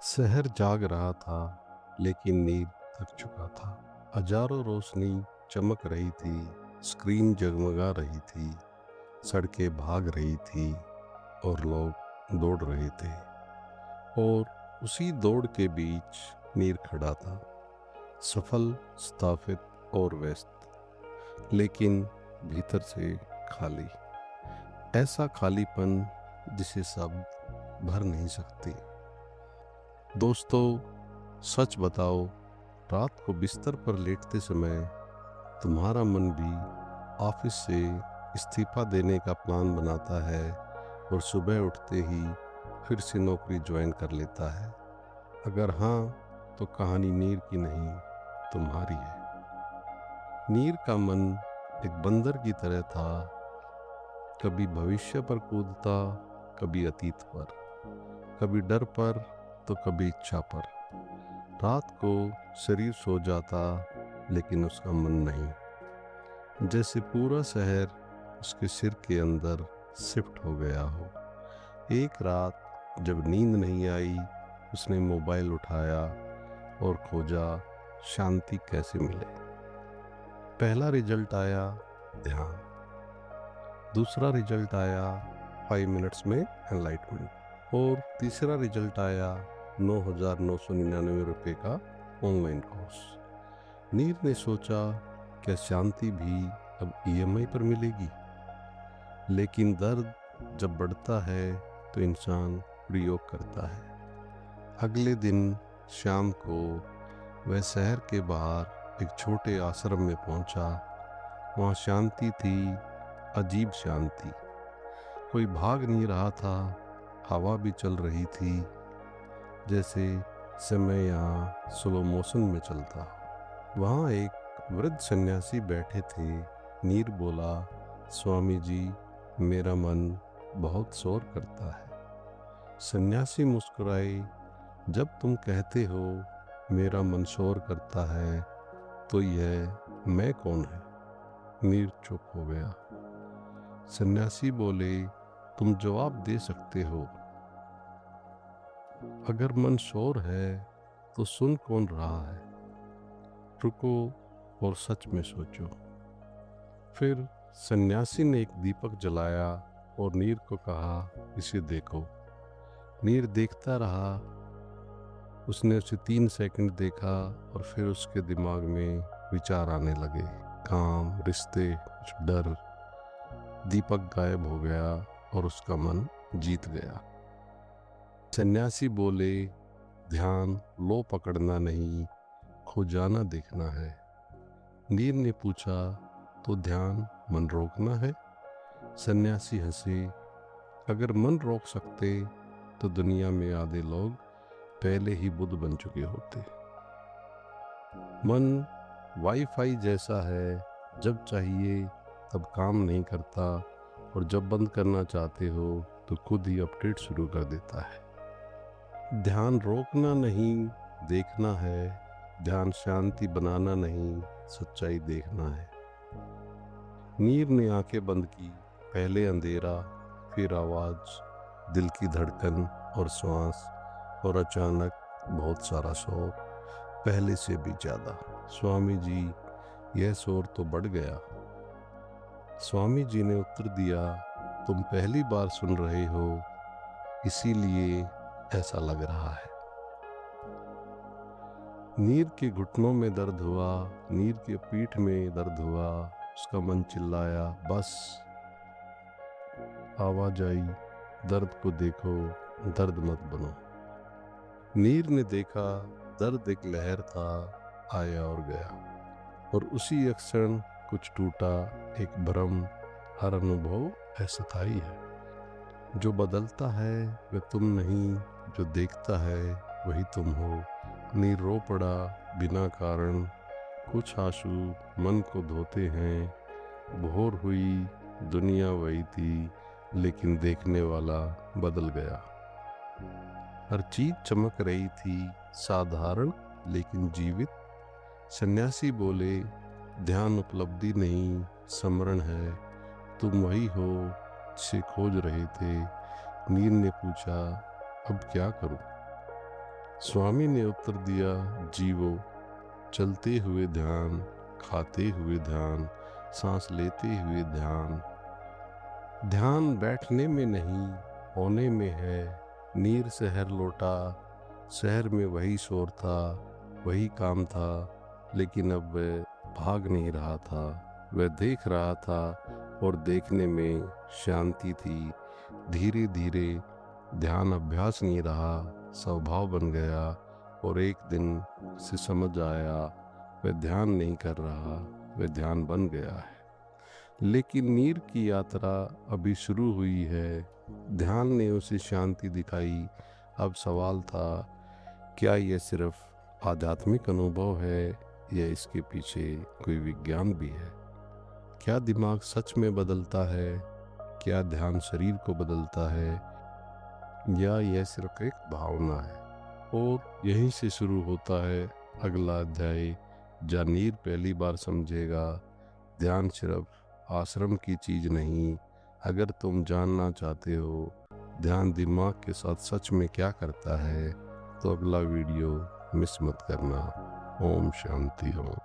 शहर जाग रहा था लेकिन नींद थक चुका था। हजारों रोशनी चमक रही थी, स्क्रीन जगमगा रही थी, सड़कें भाग रही थी और लोग दौड़ रहे थे। और उसी दौड़ के बीच नीर खड़ा था, सफल, स्थापित और व्यस्त, लेकिन भीतर से खाली। ऐसा खालीपन जिसे शब्द भर नहीं सकते। दोस्तों, सच बताओ, रात को बिस्तर पर लेटते समय तुम्हारा मन भी ऑफिस से इस्तीफा देने का प्लान बनाता है और सुबह उठते ही फिर से नौकरी ज्वाइन कर लेता है? अगर हाँ, तो कहानी नीर की नहीं, तुम्हारी है। नीर का मन एक बंदर की तरह था, कभी भविष्य पर कूदता, कभी अतीत पर, कभी डर पर तो कभी इच्छा पर। रात को शरीर सो जाता लेकिन उसका मन नहीं, जैसे पूरा शहर उसके सिर के अंदर शिफ्ट हो गया हो। एक रात जब नींद नहीं आई, उसने मोबाइल उठाया और खोजा शांति कैसे मिले। पहला रिजल्ट आया ध्यान, दूसरा रिजल्ट आया 5 मिनट्स में एनलाइटमेंट, और तीसरा रिजल्ट आया 9,999 रुपये का ऑनलाइन कोर्स। नीर ने सोचा, क्या शांति भी अब ईएमआई पर मिलेगी? लेकिन दर्द जब बढ़ता है तो इंसान प्रयोग करता है। अगले दिन शाम को वह शहर के बाहर एक छोटे आश्रम में पहुंचा। वहाँ शांति थी, अजीब शांति। कोई भाग नहीं रहा था, हवा भी चल रही थी, जैसे समय यहाँ स्लो मोशन में चलता। वहाँ एक वृद्ध सन्यासी बैठे थे। नीर बोला, स्वामी जी, मेरा मन बहुत शोर करता है। सन्यासी मुस्कुराए, जब तुम कहते हो मेरा मन शोर करता है, तो यह मैं कौन है? नीर चुप हो गया। सन्यासी बोले, तुम जवाब दे सकते हो। अगर मन शोर है तो सुन कौन रहा है? रुको और सच में सोचो। फिर सन्यासी ने एक दीपक जलाया और नीर को कहा, इसे देखो। नीर देखता रहा। उसने उसे 3 सेकंड देखा और फिर उसके दिमाग में विचार आने लगे, काम, रिश्ते, कुछ डर। दीपक गायब हो गया और उसका मन जीत गया। सन्यासी बोले, ध्यान लो पकड़ना नहीं, खो जाना देखना है। नीर ने पूछा, तो ध्यान मन रोकना है? सन्यासी हंसे, अगर मन रोक सकते तो दुनिया में आधे लोग पहले ही बुद्ध बन चुके होते। मन वाईफाई जैसा है, जब चाहिए तब काम नहीं करता, और जब बंद करना चाहते हो तो खुद ही अपडेट शुरू कर देता है। ध्यान रोकना नहीं, देखना है। ध्यान शांति बनाना नहीं, सच्चाई देखना है। नीर ने आंखें बंद की। पहले अंधेरा, फिर आवाज, दिल की धड़कन और श्वास, और अचानक बहुत सारा शोर, पहले से भी ज्यादा। स्वामी जी, यह शोर तो बढ़ गया। स्वामी जी ने उत्तर दिया, तुम पहली बार सुन रहे हो, इसीलिए ऐसा लग रहा है। नीर के घुटनों में दर्द हुआ, नीर के पीठ में दर्द हुआ। उसका मन चिल्लाया, बस। आवाज आई, दर्द को देखो, दर्द मत बनो। नीर ने देखा, दर्द एक लहर था, आया और गया, और उसी क्षण कुछ टूटा, एक भ्रम। हर अनुभव अस्थायी है। जो बदलता है वह तुम नहीं, जो देखता है वही तुम हो। नीर रो पड़ा बिना कारण। कुछ आंसू मन को धोते हैं। भोर हुई, दुनिया वही थी, लेकिन देखने वाला बदल गया। हर चीज चमक रही थी, साधारण लेकिन जीवित। सन्यासी बोले, ध्यान उपलब्धि नहीं, स्मरण है। तुम वही हो जिसे खोज रहे थे। नीर ने पूछा, अब क्या करूं? स्वामी ने उत्तर दिया, जीवो, चलते हुए ध्यान, खाते हुए ध्यान, सांस लेते हुए ध्यान। ध्यान बैठने में नहीं, होने में है। नीर शहर लौटा, शहर में वही शोर था, वही काम था, लेकिन अब वह भाग नहीं रहा था, वह देख रहा था और देखने में शांति थी। धीरे धीरे ध्यान अभ्यास नहीं रहा, स्वभाव बन गया और एक दिन से समझ आया वह ध्यान नहीं कर रहा, वह ध्यान बन गया है। लेकिन नीर की यात्रा अभी शुरू हुई है। ध्यान ने उसे शांति दिखाई। अब सवाल था, क्या यह सिर्फ आध्यात्मिक अनुभव है या इसके पीछे कोई विज्ञान भी है? क्या दिमाग सच में बदलता है? क्या ध्यान शरीर को बदलता है या यह सिर्फ एक भावना है? और यहीं से शुरू होता है अगला अध्याय, जहाँ नीर पहली बार समझेगा ध्यान सिर्फ आश्रम की चीज नहीं। अगर तुम जानना चाहते हो ध्यान दिमाग के साथ सच में क्या करता है, तो अगला वीडियो मिस मत करना। ओम शांति हो।